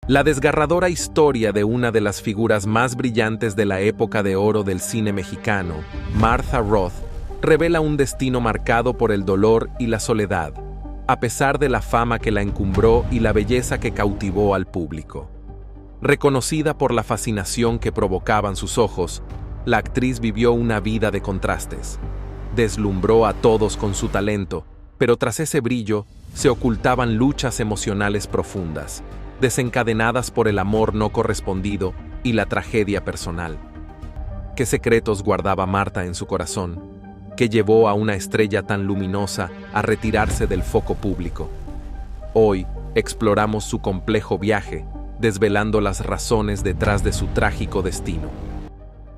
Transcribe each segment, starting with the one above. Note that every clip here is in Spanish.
La desgarradora historia de una de las figuras más brillantes de la época de oro del cine mexicano, Martha Roth, revela un destino marcado por el dolor y la soledad, a pesar de la fama que la encumbró y la belleza que cautivó al público. Reconocida por la fascinación que provocaban sus ojos, la actriz vivió una vida de contrastes. Deslumbró a todos con su talento, pero tras ese brillo se ocultaban luchas emocionales profundas, desencadenadas por el amor no correspondido y la tragedia personal. ¿Qué secretos guardaba Martha en su corazón, que llevó a una estrella tan luminosa a retirarse del foco público? Hoy exploramos su complejo viaje, desvelando las razones detrás de su trágico destino.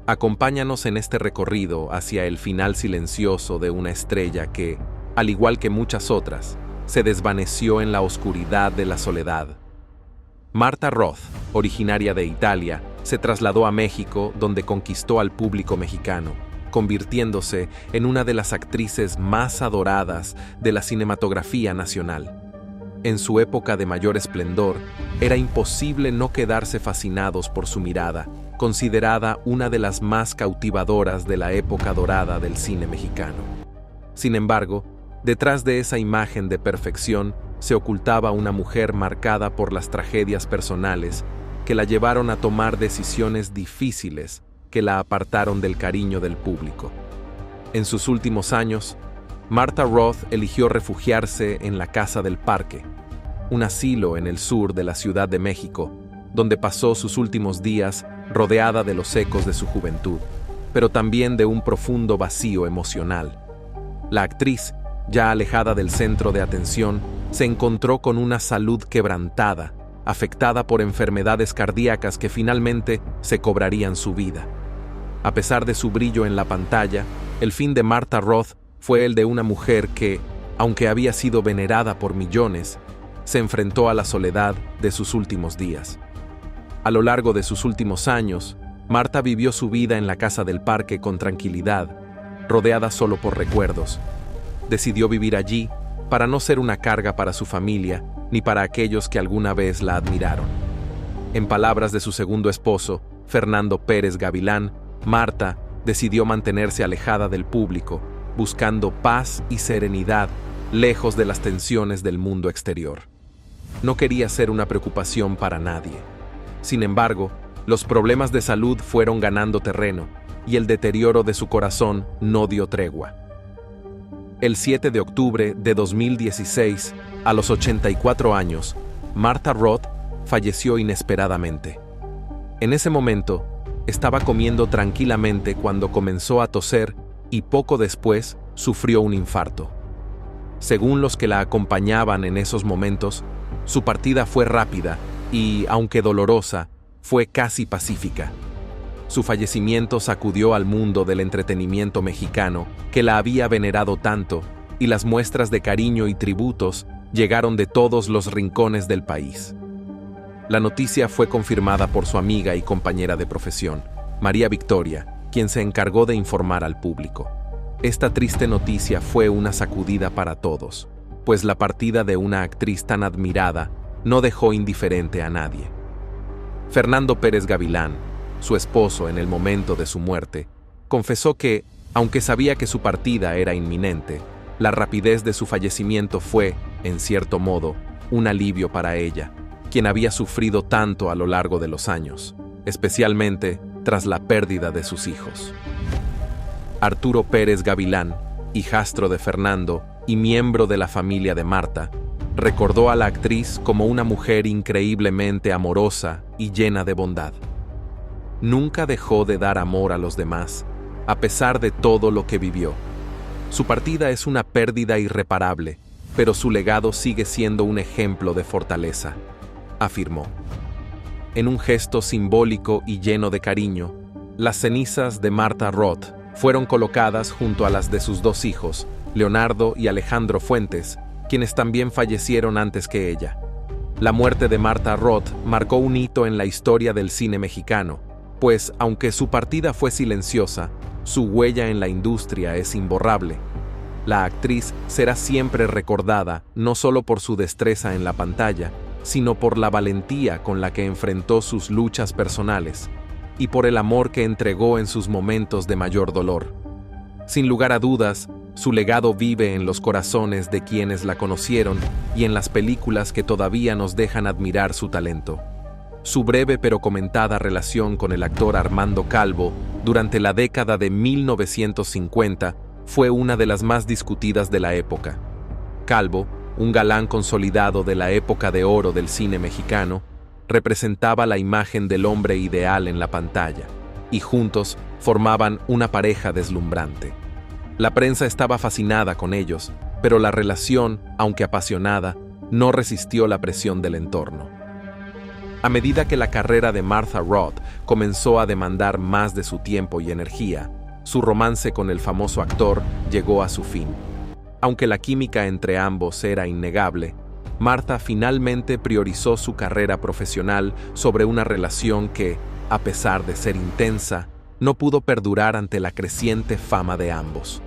Acompáñanos en este recorrido hacia el final silencioso de una estrella que, al igual que muchas otras, se desvaneció en la oscuridad de la soledad. Martha Roth, originaria de Italia, se trasladó a México, donde conquistó al público mexicano, convirtiéndose en una de las actrices más adoradas de la cinematografía nacional. En su época de mayor esplendor, era imposible no quedarse fascinados por su mirada, considerada una de las más cautivadoras de la época dorada del cine mexicano. Sin embargo, detrás de esa imagen de perfección se ocultaba una mujer marcada por las tragedias personales que la llevaron a tomar decisiones difíciles que la apartaron del cariño del público. En sus últimos años, Martha Roth eligió refugiarse en la Casa del Parque, un asilo en el sur de la Ciudad de México, donde pasó sus últimos días rodeada de los ecos de su juventud, pero también de un profundo vacío emocional. La actriz, ya alejada del centro de atención, se encontró con una salud quebrantada, afectada por enfermedades cardíacas que finalmente se cobrarían su vida. A pesar de su brillo en la pantalla, el fin de Martha Roth fue el de una mujer que, aunque había sido venerada por millones, se enfrentó a la soledad de sus últimos días. A lo largo de sus últimos años, Martha vivió su vida en la Casa del Parque con tranquilidad, rodeada solo por recuerdos. Decidió vivir allí para no ser una carga para su familia ni para aquellos que alguna vez la admiraron. En palabras de su segundo esposo, Fernando Pérez Gavilán, Martha decidió mantenerse alejada del público, buscando paz y serenidad lejos de las tensiones del mundo exterior. No quería ser una preocupación para nadie. Sin embargo, los problemas de salud fueron ganando terreno y el deterioro de su corazón no dio tregua. El 7 de octubre de 2016, a los 84 años, Martha Roth falleció inesperadamente. En ese momento, estaba comiendo tranquilamente cuando comenzó a toser y poco después sufrió un infarto. Según los que la acompañaban en esos momentos, su partida fue rápida y, aunque dolorosa, fue casi pacífica. Su fallecimiento sacudió al mundo del entretenimiento mexicano, que la había venerado tanto, y las muestras de cariño y tributos llegaron de todos los rincones del país. La noticia fue confirmada por su amiga y compañera de profesión, María Victoria, quien se encargó de informar al público. Esta triste noticia fue una sacudida para todos, pues la partida de una actriz tan admirada no dejó indiferente a nadie. Fernando Pérez Gavilán, su esposo en el momento de su muerte, confesó que, aunque sabía que su partida era inminente, la rapidez de su fallecimiento fue, en cierto modo, un alivio para ella, quien había sufrido tanto a lo largo de los años, especialmente tras la pérdida de sus hijos. Arturo Pérez Gavilán, hijastro de Fernando y miembro de la familia de Martha, recordó a la actriz como una mujer increíblemente amorosa y llena de bondad. Nunca dejó de dar amor a los demás, a pesar de todo lo que vivió. Su partida es una pérdida irreparable, pero su legado sigue siendo un ejemplo de fortaleza, afirmó. En un gesto simbólico y lleno de cariño, las cenizas de Martha Roth fueron colocadas junto a las de sus dos hijos, Leonardo y Alejandro Fuentes, quienes también fallecieron antes que ella. La muerte de Martha Roth marcó un hito en la historia del cine mexicano, pues, aunque su partida fue silenciosa, su huella en la industria es imborrable. La actriz será siempre recordada no solo por su destreza en la pantalla, sino por la valentía con la que enfrentó sus luchas personales y por el amor que entregó en sus momentos de mayor dolor. Sin lugar a dudas, su legado vive en los corazones de quienes la conocieron y en las películas que todavía nos dejan admirar su talento. Su breve pero comentada relación con el actor Armando Calvo durante la década de 1950 fue una de las más discutidas de la época. Calvo, un galán consolidado de la época de oro del cine mexicano, representaba la imagen del hombre ideal en la pantalla, y juntos formaban una pareja deslumbrante. La prensa estaba fascinada con ellos, pero la relación, aunque apasionada, no resistió la presión del entorno. A medida que la carrera de Martha Roth comenzó a demandar más de su tiempo y energía, su romance con el famoso actor llegó a su fin. Aunque la química entre ambos era innegable, Martha finalmente priorizó su carrera profesional sobre una relación que, a pesar de ser intensa, no pudo perdurar ante la creciente fama de ambos.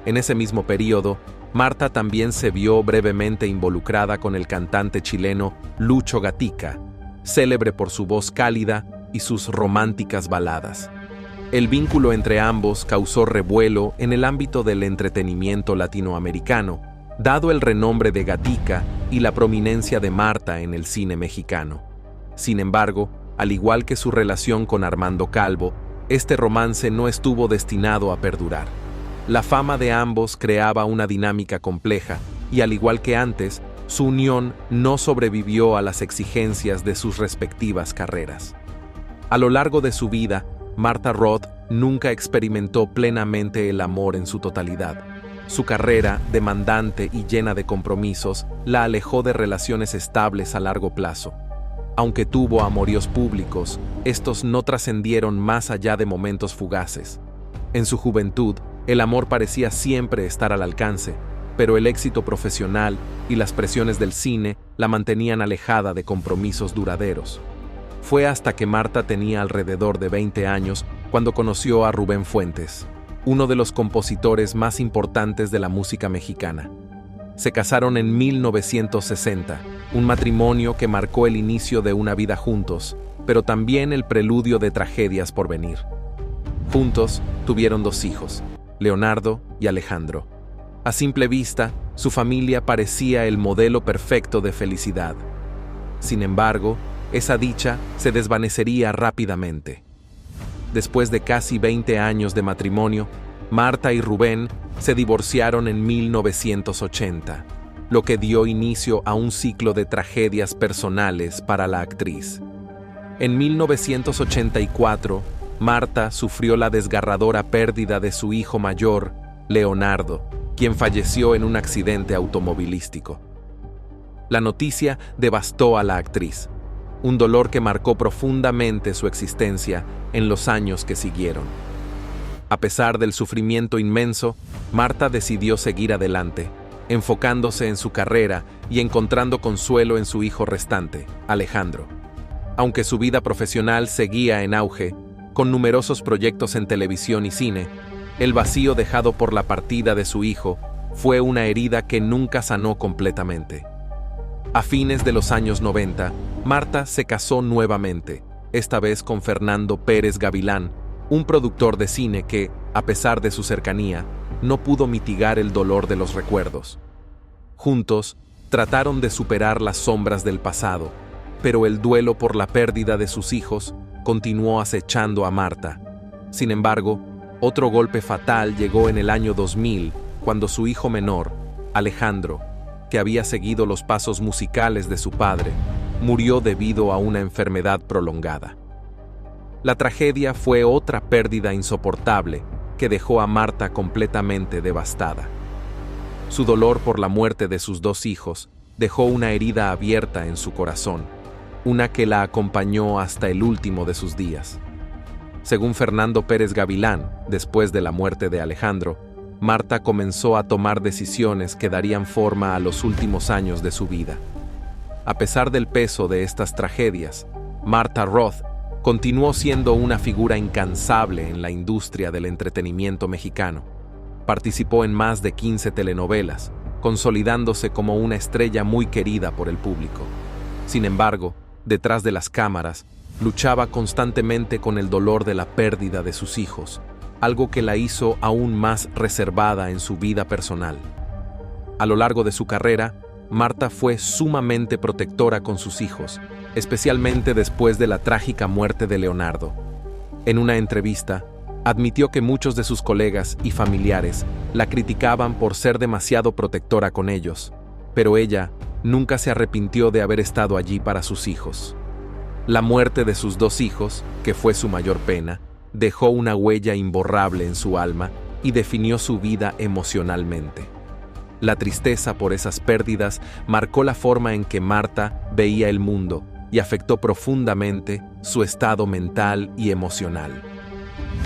En ese mismo período, Martha también se vio brevemente involucrada con el cantante chileno Lucho Gatica, célebre por su voz cálida y sus románticas baladas. El vínculo entre ambos causó revuelo en el ámbito del entretenimiento latinoamericano, dado el renombre de Gatica y la prominencia de Martha en el cine mexicano. Sin embargo, al igual que su relación con Armando Calvo, este romance no estuvo destinado a perdurar. La fama de ambos creaba una dinámica compleja, y al igual que antes, su unión no sobrevivió a las exigencias de sus respectivas carreras. A lo largo de su vida, Martha Roth nunca experimentó plenamente el amor en su totalidad. Su carrera, demandante y llena de compromisos, la alejó de relaciones estables a largo plazo. Aunque tuvo amoríos públicos, estos no trascendieron más allá de momentos fugaces. En su juventud, el amor parecía siempre estar al alcance, pero el éxito profesional y las presiones del cine la mantenían alejada de compromisos duraderos. Fue hasta que Martha tenía alrededor de 20 años cuando conoció a Rubén Fuentes, uno de los compositores más importantes de la música mexicana. Se casaron en 1960, un matrimonio que marcó el inicio de una vida juntos, pero también el preludio de tragedias por venir. Juntos tuvieron 2 hijos, Leonardo y Alejandro. A simple vista, su familia parecía el modelo perfecto de felicidad. Sin embargo, esa dicha se desvanecería rápidamente. Después de casi 20 años de matrimonio, Martha y Rubén se divorciaron en 1980, lo que dio inicio a un ciclo de tragedias personales para la actriz. En 1984, Martha sufrió la desgarradora pérdida de su hijo mayor, Leonardo, quien falleció en un accidente automovilístico. La noticia devastó a la actriz, un dolor que marcó profundamente su existencia en los años que siguieron. A pesar del sufrimiento inmenso, Martha decidió seguir adelante, enfocándose en su carrera y encontrando consuelo en su hijo restante, Alejandro. Aunque su vida profesional seguía en auge, con numerosos proyectos en televisión y cine, el vacío dejado por la partida de su hijo fue una herida que nunca sanó completamente. A fines de los años 90, Martha se casó nuevamente, esta vez con Fernando Pérez Gavilán, un productor de cine que, a pesar de su cercanía, no pudo mitigar el dolor de los recuerdos. Juntos, trataron de superar las sombras del pasado, pero el duelo por la pérdida de sus hijos continuó acechando a Martha. Sin embargo, otro golpe fatal llegó en el año 2000, cuando su hijo menor, Alejandro, que había seguido los pasos musicales de su padre, murió debido a una enfermedad prolongada. La tragedia fue otra pérdida insoportable que dejó a Martha completamente devastada. Su dolor por la muerte de sus 2 hijos dejó una herida abierta en su corazón, una que la acompañó hasta el último de sus días. Según Fernando Pérez Gavilán, después de la muerte de Alejandro, Martha comenzó a tomar decisiones que darían forma a los últimos años de su vida. A pesar del peso de estas tragedias, Martha Roth continuó siendo una figura incansable en la industria del entretenimiento mexicano. Participó en más de 15 telenovelas, consolidándose como una estrella muy querida por el público. Sin embargo, detrás de las cámaras, luchaba constantemente con el dolor de la pérdida de sus hijos, algo que la hizo aún más reservada en su vida personal. A lo largo de su carrera, Marta fue sumamente protectora con sus hijos, especialmente después de la trágica muerte de Leonardo. En una entrevista, admitió que muchos de sus colegas y familiares la criticaban por ser demasiado protectora con ellos, pero ella nunca se arrepintió de haber estado allí para sus hijos. La muerte de sus 2 hijos, que fue su mayor pena, dejó una huella imborrable en su alma y definió su vida emocionalmente. La tristeza por esas pérdidas marcó la forma en que Marta veía el mundo y afectó profundamente su estado mental y emocional.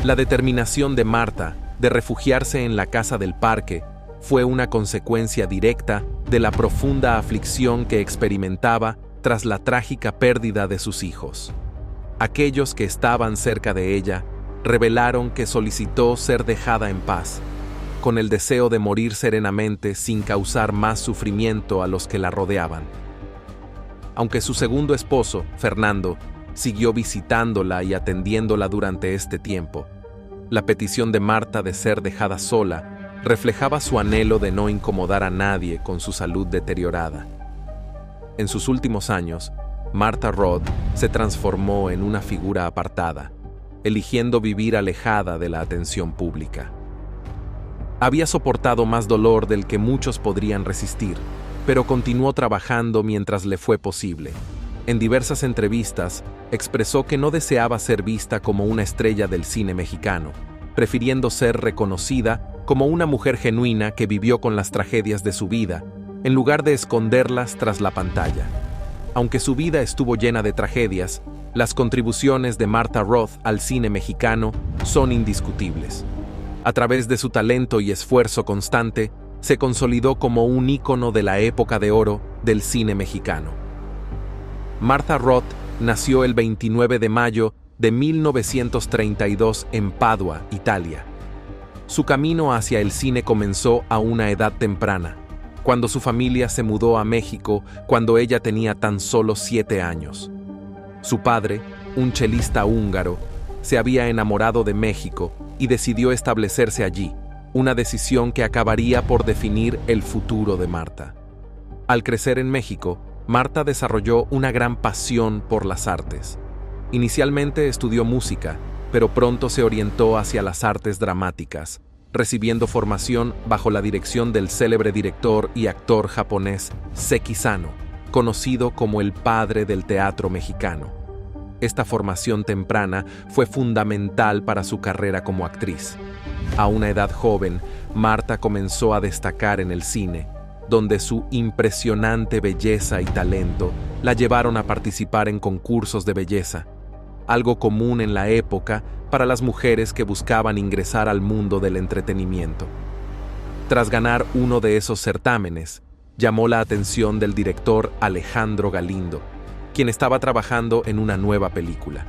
La determinación de Marta de refugiarse en la casa del parque fue una consecuencia directa de la profunda aflicción que experimentaba tras la trágica pérdida de sus hijos. Aquellos que estaban cerca de ella revelaron que solicitó ser dejada en paz, con el deseo de morir serenamente sin causar más sufrimiento a los que la rodeaban. Aunque su segundo esposo, Fernando, siguió visitándola y atendiéndola durante este tiempo, la petición de Marta de ser dejada sola reflejaba su anhelo de no incomodar a nadie con su salud deteriorada. En sus últimos años, Martha Roth se transformó en una figura apartada, eligiendo vivir alejada de la atención pública. Había soportado más dolor del que muchos podrían resistir, pero continuó trabajando mientras le fue posible. En diversas entrevistas, expresó que no deseaba ser vista como una estrella del cine mexicano, prefiriendo ser reconocida como una mujer genuina que vivió con las tragedias de su vida, en lugar de esconderlas tras la pantalla. Aunque su vida estuvo llena de tragedias, las contribuciones de Martha Roth al cine mexicano son indiscutibles. A través de su talento y esfuerzo constante, se consolidó como un ícono de la época de oro del cine mexicano. Martha Roth nació el 29 de mayo de 1932 en Padua, Italia. Su camino hacia el cine comenzó a una edad temprana, cuando su familia se mudó a México cuando ella tenía tan solo 7 años. Su padre, un chelista húngaro, se había enamorado de México y decidió establecerse allí, una decisión que acabaría por definir el futuro de Marta. Al crecer en México, Marta desarrolló una gran pasión por las artes. Inicialmente estudió música, pero pronto se orientó hacia las artes dramáticas, recibiendo formación bajo la dirección del célebre director y actor japonés Seki Sano, conocido como el padre del teatro mexicano. Esta formación temprana fue fundamental para su carrera como actriz. A una edad joven, Marta comenzó a destacar en el cine, donde su impresionante belleza y talento la llevaron a participar en concursos de belleza, algo común en la época para las mujeres que buscaban ingresar al mundo del entretenimiento. Tras ganar uno de esos certámenes, llamó la atención del director Alejandro Galindo, quien estaba trabajando en una nueva película.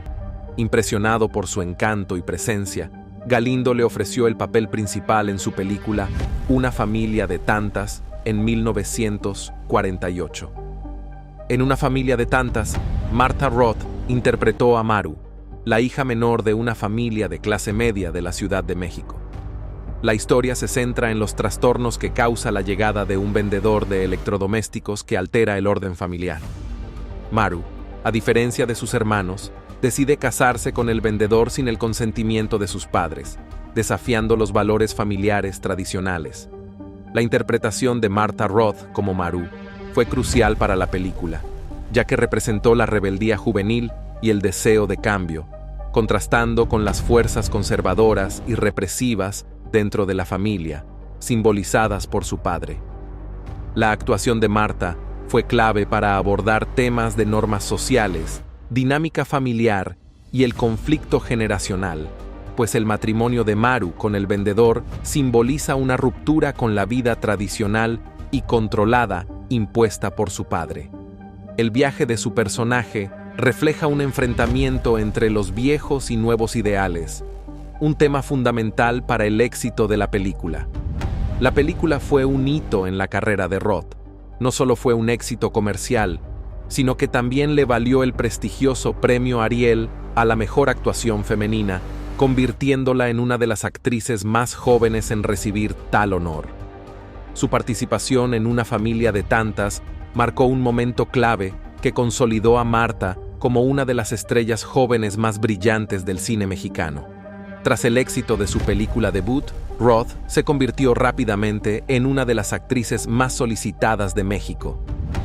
Impresionado por su encanto y presencia, Galindo le ofreció el papel principal en su película Una familia de tantas en 1948. En Una familia de tantas, Martha Roth interpretó a Maru, la hija menor de una familia de clase media de la Ciudad de México. La historia se centra en los trastornos que causa la llegada de un vendedor de electrodomésticos que altera el orden familiar. Maru, a diferencia de sus hermanos, decide casarse con el vendedor sin el consentimiento de sus padres, desafiando los valores familiares tradicionales. La interpretación de Martha Roth como Maru fue crucial para la película, ya que representó la rebeldía juvenil y el deseo de cambio, contrastando con las fuerzas conservadoras y represivas dentro de la familia, simbolizadas por su padre. La actuación de Marta fue clave para abordar temas de normas sociales, dinámica familiar y el conflicto generacional, pues el matrimonio de Maru con el vendedor simboliza una ruptura con la vida tradicional y controlada impuesta por su padre. El viaje de su personaje refleja un enfrentamiento entre los viejos y nuevos ideales, un tema fundamental para el éxito de la película. La película fue un hito en la carrera de Roth. No solo fue un éxito comercial, sino que también le valió el prestigioso premio Ariel a la mejor actuación femenina, convirtiéndola en una de las actrices más jóvenes en recibir tal honor. Su participación en Una familia de tantas marcó un momento clave que consolidó a Martha como una de las estrellas jóvenes más brillantes del cine mexicano. Tras el éxito de su película debut, Roth se convirtió rápidamente en una de las actrices más solicitadas de México.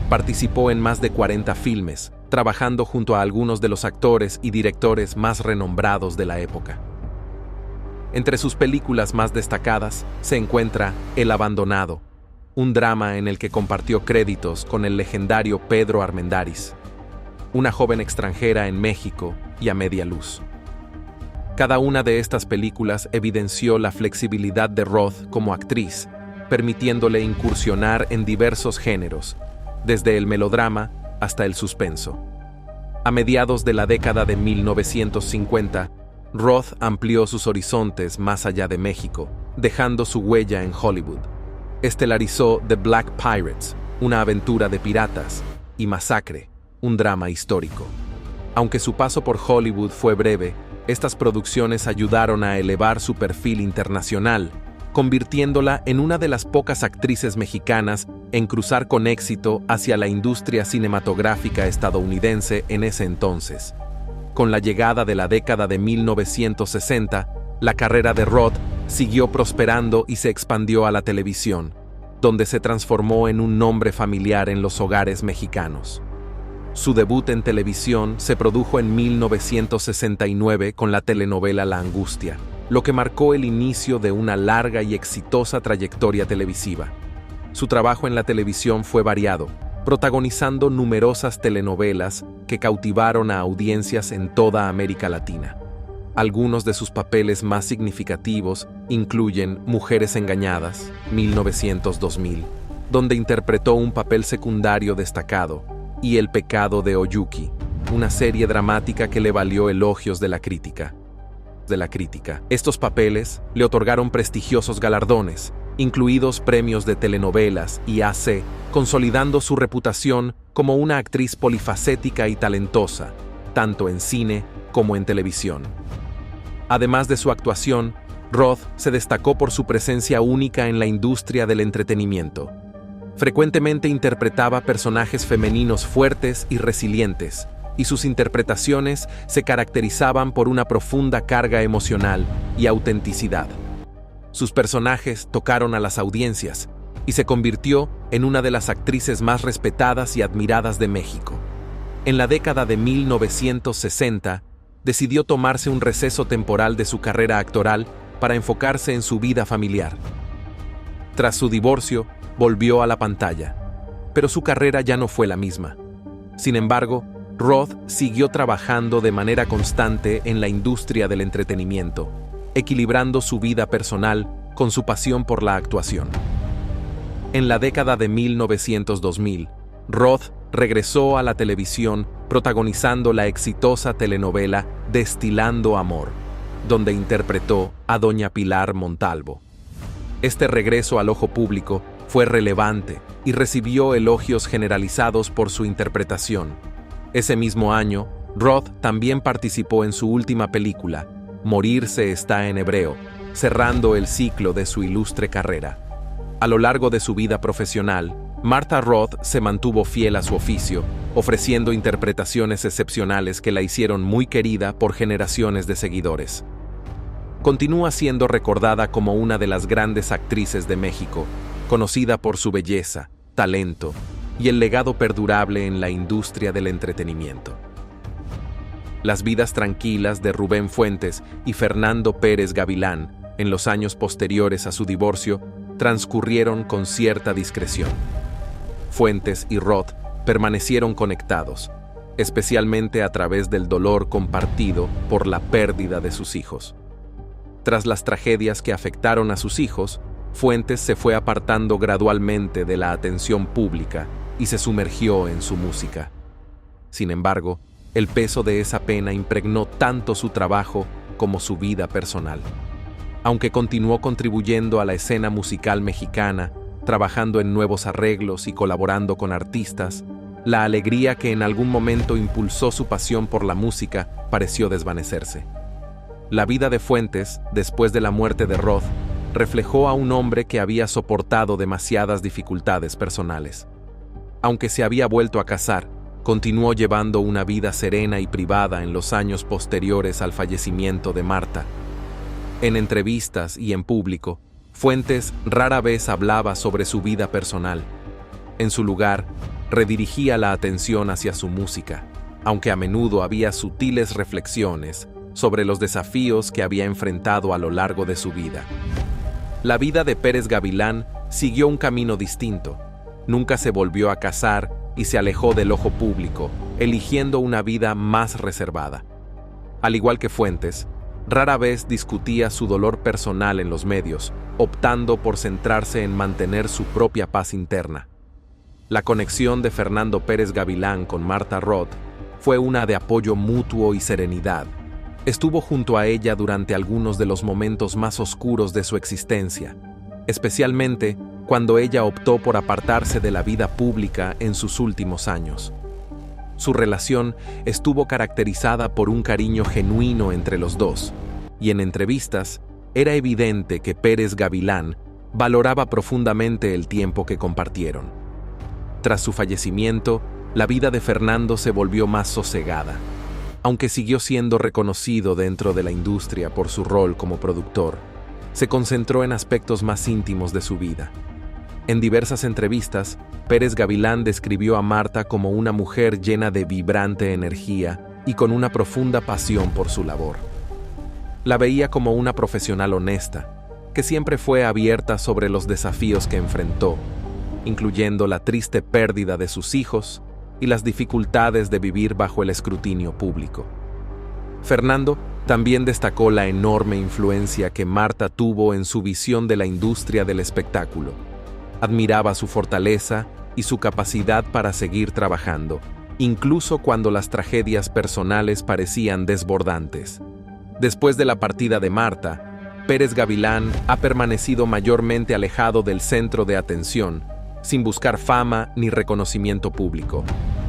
Participó en más de 40 filmes, trabajando junto a algunos de los actores y directores más renombrados de la época. Entre sus películas más destacadas se encuentra El abandonado, un drama en el que compartió créditos con el legendario Pedro Armendáriz, una joven extranjera en México y A media luz. Cada una de estas películas evidenció la flexibilidad de Roth como actriz, permitiéndole incursionar en diversos géneros, desde el melodrama hasta el suspenso. A mediados de la década de 1950, Roth amplió sus horizontes más allá de México, dejando su huella en Hollywood. Estelarizó The Black Pirates, una aventura de piratas, y Masacre, un drama histórico. Aunque su paso por Hollywood fue breve, estas producciones ayudaron a elevar su perfil internacional, convirtiéndola en una de las pocas actrices mexicanas en cruzar con éxito hacia la industria cinematográfica estadounidense en ese entonces. Con la llegada de la década de 1960, la carrera de Roth siguió prosperando y se expandió a la televisión, donde se transformó en un nombre familiar en los hogares mexicanos. Su debut en televisión se produjo en 1969 con la telenovela La Angustia, lo que marcó el inicio de una larga y exitosa trayectoria televisiva. Su trabajo en la televisión fue variado, protagonizando numerosas telenovelas que cautivaron a audiencias en toda América Latina. Algunos de sus papeles más significativos incluyen Mujeres engañadas, 1900-2000, donde interpretó un papel secundario destacado, y El pecado de Oyuki, una serie dramática que le valió elogios de la crítica. Estos papeles le otorgaron prestigiosos galardones, incluidos premios de telenovelas y AC, consolidando su reputación como una actriz polifacética y talentosa, tanto en cine como en televisión. Además de su actuación, Roth se destacó por su presencia única en la industria del entretenimiento. Frecuentemente interpretaba personajes femeninos fuertes y resilientes, y sus interpretaciones se caracterizaban por una profunda carga emocional y autenticidad. Sus personajes tocaron a las audiencias y se convirtió en una de las actrices más respetadas y admiradas de México. En la década de 1960, decidió tomarse un receso temporal de su carrera actoral para enfocarse en su vida familiar. Tras su divorcio, volvió a la pantalla, pero su carrera ya no fue la misma. Sin embargo, Roth siguió trabajando de manera constante en la industria del entretenimiento, equilibrando su vida personal con su pasión por la actuación. En la década de 1900-2000, Roth regresó a la televisión protagonizando la exitosa telenovela Destilando Amor, donde interpretó a Doña Pilar Montalvo. Este regreso al ojo público fue relevante y recibió elogios generalizados por su interpretación. Ese mismo año, Roth también participó en su última película, Morirse está en hebreo, cerrando el ciclo de su ilustre carrera. A lo largo de su vida profesional, Martha Roth se mantuvo fiel a su oficio, ofreciendo interpretaciones excepcionales que la hicieron muy querida por generaciones de seguidores. Continúa siendo recordada como una de las grandes actrices de México, conocida por su belleza, talento y el legado perdurable en la industria del entretenimiento. Las vidas tranquilas de Rubén Fuentes y Fernando Pérez Gavilán, en los años posteriores a su divorcio, transcurrieron con cierta discreción. Fuentes y Roth permanecieron conectados, especialmente a través del dolor compartido por la pérdida de sus hijos. Tras las tragedias que afectaron a sus hijos, Fuentes se fue apartando gradualmente de la atención pública y se sumergió en su música. Sin embargo, el peso de esa pena impregnó tanto su trabajo como su vida personal. Aunque continuó contribuyendo a la escena musical mexicana, trabajando en nuevos arreglos y colaborando con artistas, La alegría que en algún momento impulsó su pasión por la música pareció desvanecerse. La vida de Fuentes, después de la muerte de Roth, reflejó a un hombre que había soportado demasiadas dificultades personales. Aunque se había vuelto a casar, continuó llevando una vida serena y privada en los años posteriores al fallecimiento de Martha. En entrevistas y en público, Fuentes rara vez hablaba sobre su vida personal. En su lugar, redirigía la atención hacia su música, aunque a menudo había sutiles reflexiones sobre los desafíos que había enfrentado a lo largo de su vida. La vida de Pérez Gavilán siguió un camino distinto. Nunca se volvió a casar y se alejó del ojo público, eligiendo una vida más reservada. Al igual que Fuentes, rara vez discutía su dolor personal en los medios, optando por centrarse en mantener su propia paz interna. La conexión de Fernando Pérez Gavilán con Martha Roth fue una de apoyo mutuo y serenidad. Estuvo junto a ella durante algunos de los momentos más oscuros de su existencia, especialmente cuando ella optó por apartarse de la vida pública en sus últimos años. Su relación estuvo caracterizada por un cariño genuino entre los dos, y en entrevistas era evidente que Pérez Gavilán valoraba profundamente el tiempo que compartieron. Tras su fallecimiento, la vida de Fernando se volvió más sosegada. Aunque siguió siendo reconocido dentro de la industria por su rol como productor, se concentró en aspectos más íntimos de su vida. En diversas entrevistas, Pérez Gavilán describió a Martha como una mujer llena de vibrante energía y con una profunda pasión por su labor. La veía como una profesional honesta, que siempre fue abierta sobre los desafíos que enfrentó, incluyendo la triste pérdida de sus hijos y las dificultades de vivir bajo el escrutinio público. Fernando también destacó la enorme influencia que Martha tuvo en su visión de la industria del espectáculo. Admiraba su fortaleza y su capacidad para seguir trabajando, incluso cuando las tragedias personales parecían desbordantes. Después de la partida de Martha, Pérez Gavilán ha permanecido mayormente alejado del centro de atención, sin buscar fama ni reconocimiento público.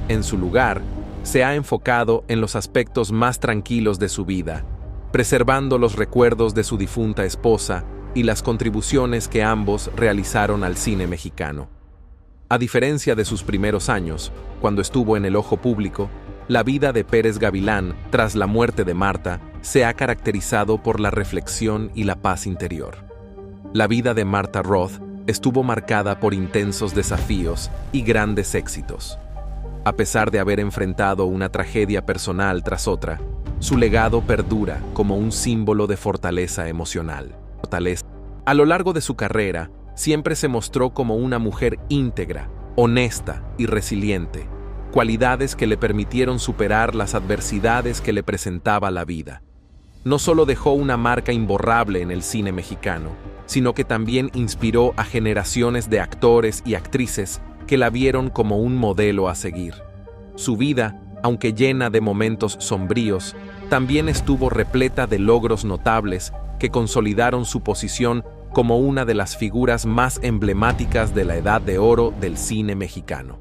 En su lugar, se ha enfocado en los aspectos más tranquilos de su vida, preservando los recuerdos de su difunta esposa y las contribuciones que ambos realizaron al cine mexicano. A diferencia de sus primeros años, cuando estuvo en el ojo público, la vida de Pérez Gavilán, tras la muerte de Martha, se ha caracterizado por la reflexión y la paz interior. La vida de Martha Roth estuvo marcada por intensos desafíos y grandes éxitos. A pesar de haber enfrentado una tragedia personal tras otra, su legado perdura como un símbolo de fortaleza emocional. A lo largo de su carrera, siempre se mostró como una mujer íntegra, honesta y resiliente, cualidades que le permitieron superar las adversidades que le presentaba la vida. No solo dejó una marca imborrable en el cine mexicano, sino que también inspiró a generaciones de actores y actrices que la vieron como un modelo a seguir. Su vida, aunque llena de momentos sombríos, también estuvo repleta de logros notables que consolidaron su posición como una de las figuras más emblemáticas de la edad de oro del cine mexicano.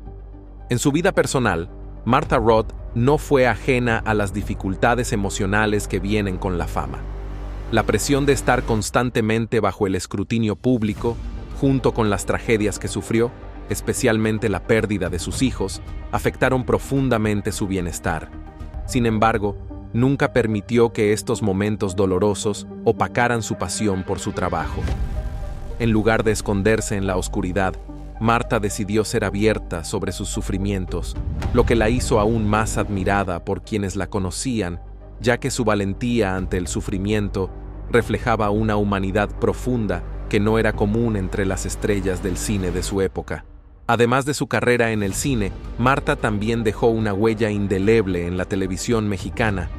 En su vida personal, Martha Roth no fue ajena a las dificultades emocionales que vienen con la fama. La presión de estar constantemente bajo el escrutinio público, junto con las tragedias que sufrió, especialmente la pérdida de sus hijos, afectaron profundamente su bienestar. Sin embargo, nunca permitió que estos momentos dolorosos opacaran su pasión por su trabajo. En lugar de esconderse en la oscuridad, Martha decidió ser abierta sobre sus sufrimientos, lo que la hizo aún más admirada por quienes la conocían, ya que su valentía ante el sufrimiento reflejaba una humanidad profunda que no era común entre las estrellas del cine de su época. Además de su carrera en el cine, Martha también dejó una huella indeleble en la televisión mexicana.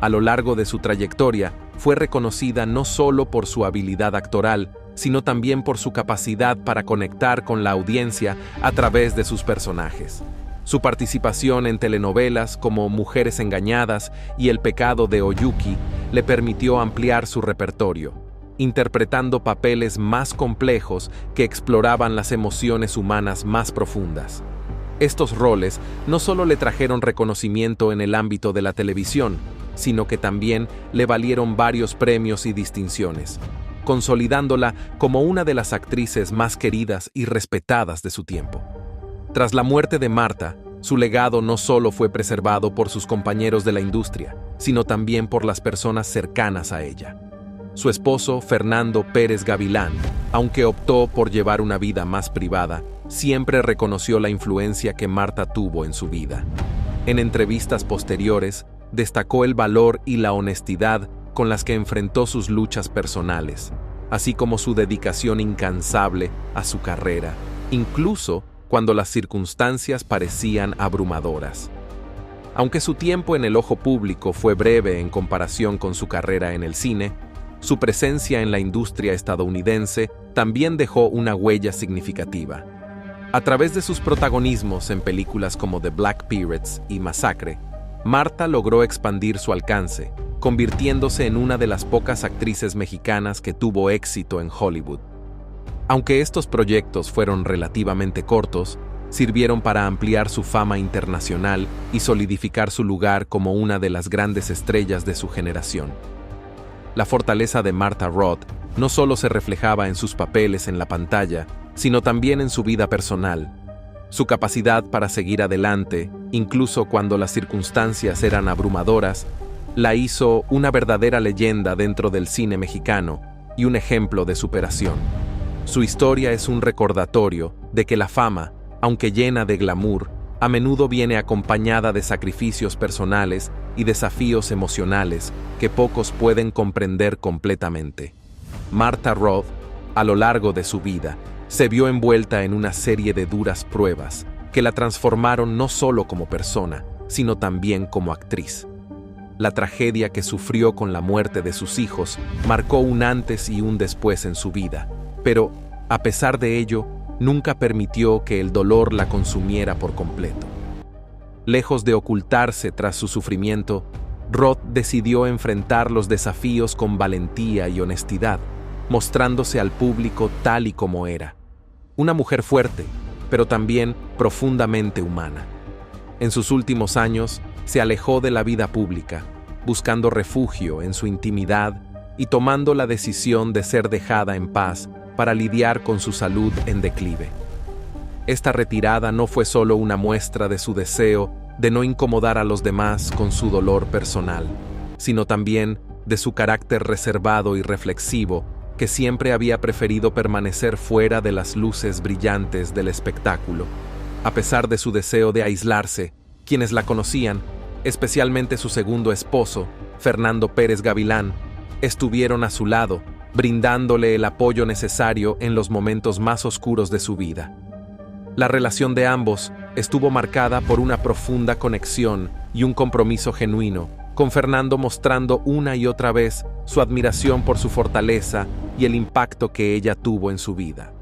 A lo largo de su trayectoria, fue reconocida no solo por su habilidad actoral, sino también por su capacidad para conectar con la audiencia a través de sus personajes. Su participación en telenovelas como Mujeres Engañadas y El pecado de Oyuki le permitió ampliar su repertorio, interpretando papeles más complejos que exploraban las emociones humanas más profundas. Estos roles no solo le trajeron reconocimiento en el ámbito de la televisión, sino que también le valieron varios premios y distinciones, consolidándola como una de las actrices más queridas y respetadas de su tiempo. Tras la muerte de Marta, su legado no solo fue preservado por sus compañeros de la industria, sino también por las personas cercanas a ella. Su esposo, Fernando Pérez Gavilán, aunque optó por llevar una vida más privada, siempre reconoció la influencia que Marta tuvo en su vida. En entrevistas posteriores, destacó el valor y la honestidad con las que enfrentó sus luchas personales, así como su dedicación incansable a su carrera, incluso cuando las circunstancias parecían abrumadoras. Aunque su tiempo en el ojo público fue breve en comparación con su carrera en el cine, su presencia en la industria estadounidense también dejó una huella significativa. A través de sus protagonismos en películas como The Black Pirates y Masacre, Marta logró expandir su alcance, convirtiéndose en una de las pocas actrices mexicanas que tuvo éxito en Hollywood. Aunque estos proyectos fueron relativamente cortos, sirvieron para ampliar su fama internacional y solidificar su lugar como una de las grandes estrellas de su generación. La fortaleza de Marta Roth no solo se reflejaba en sus papeles en la pantalla, sino también en su vida personal. Su capacidad para seguir adelante, incluso cuando las circunstancias eran abrumadoras, la hizo una verdadera leyenda dentro del cine mexicano y un ejemplo de superación. Su historia es un recordatorio de que la fama, aunque llena de glamour, a menudo viene acompañada de sacrificios personales y desafíos emocionales que pocos pueden comprender completamente. Marta Roth, a lo largo de su vida, se vio envuelta en una serie de duras pruebas que la transformaron no solo como persona, sino también como actriz. La tragedia que sufrió con la muerte de sus hijos marcó un antes y un después en su vida, pero, a pesar de ello, nunca permitió que el dolor la consumiera por completo. Lejos de ocultarse tras su sufrimiento, Roth decidió enfrentar los desafíos con valentía y honestidad, mostrándose al público tal y como era. Una mujer fuerte, pero también profundamente humana. En sus últimos años, se alejó de la vida pública, buscando refugio en su intimidad y tomando la decisión de ser dejada en paz para lidiar con su salud en declive. Esta retirada no fue solo una muestra de su deseo de no incomodar a los demás con su dolor personal, sino también de su carácter reservado y reflexivo, que siempre había preferido permanecer fuera de las luces brillantes del espectáculo. A pesar de su deseo de aislarse, quienes la conocían, especialmente su segundo esposo, Fernando Pérez Gavilán, estuvieron a su lado, brindándole el apoyo necesario en los momentos más oscuros de su vida. La relación de ambos estuvo marcada por una profunda conexión y un compromiso genuino, con Fernando mostrando una y otra vez su admiración por su fortaleza y el impacto que ella tuvo en su vida.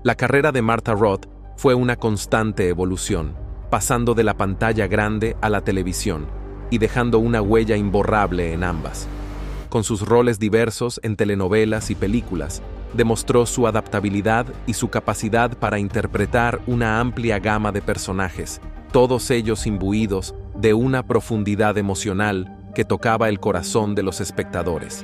La carrera de Marta Roth fue una constante evolución, pasando de la pantalla grande a la televisión y dejando una huella imborrable en ambas. Con sus roles diversos en telenovelas y películas, demostró su adaptabilidad y su capacidad para interpretar una amplia gama de personajes, todos ellos imbuidos de una profundidad emocional que tocaba el corazón de los espectadores.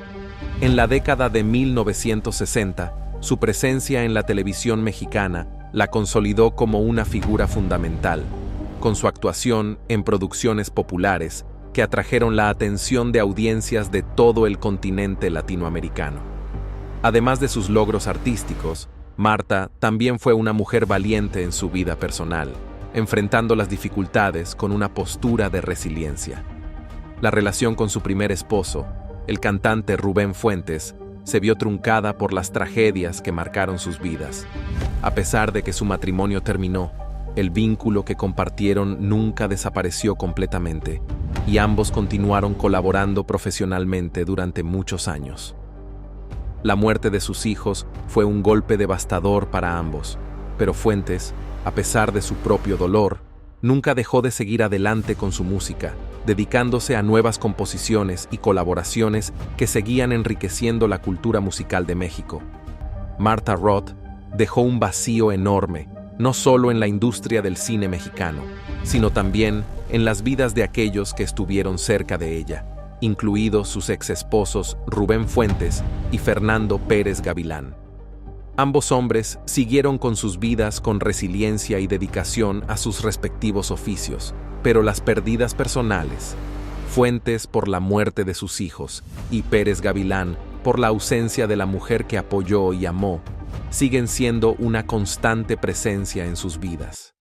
En la década de 1960, su presencia en la televisión mexicana la consolidó como una figura fundamental, con su actuación en producciones populares que atrajeron la atención de audiencias de todo el continente latinoamericano. Además de sus logros artísticos, Marta también fue una mujer valiente en su vida personal, enfrentando las dificultades con una postura de resiliencia. La relación con su primer esposo, el cantante Rubén Fuentes, se vio truncada por las tragedias que marcaron sus vidas. A pesar de que su matrimonio terminó, el vínculo que compartieron nunca desapareció completamente, y ambos continuaron colaborando profesionalmente durante muchos años. La muerte de sus hijos fue un golpe devastador para ambos, pero Fuentes, a pesar de su propio dolor, nunca dejó de seguir adelante con su música, dedicándose a nuevas composiciones y colaboraciones que seguían enriqueciendo la cultura musical de México. Marta Roth dejó un vacío enorme, no solo en la industria del cine mexicano, sino también en las vidas de aquellos que estuvieron cerca de ella, incluidos sus exesposos Rubén Fuentes y Fernando Pérez Gavilán. Ambos hombres siguieron con sus vidas con resiliencia y dedicación a sus respectivos oficios, pero las pérdidas personales, Fuentes por la muerte de sus hijos y Pérez Gavilán por la ausencia de la mujer que apoyó y amó, siguen siendo una constante presencia en sus vidas.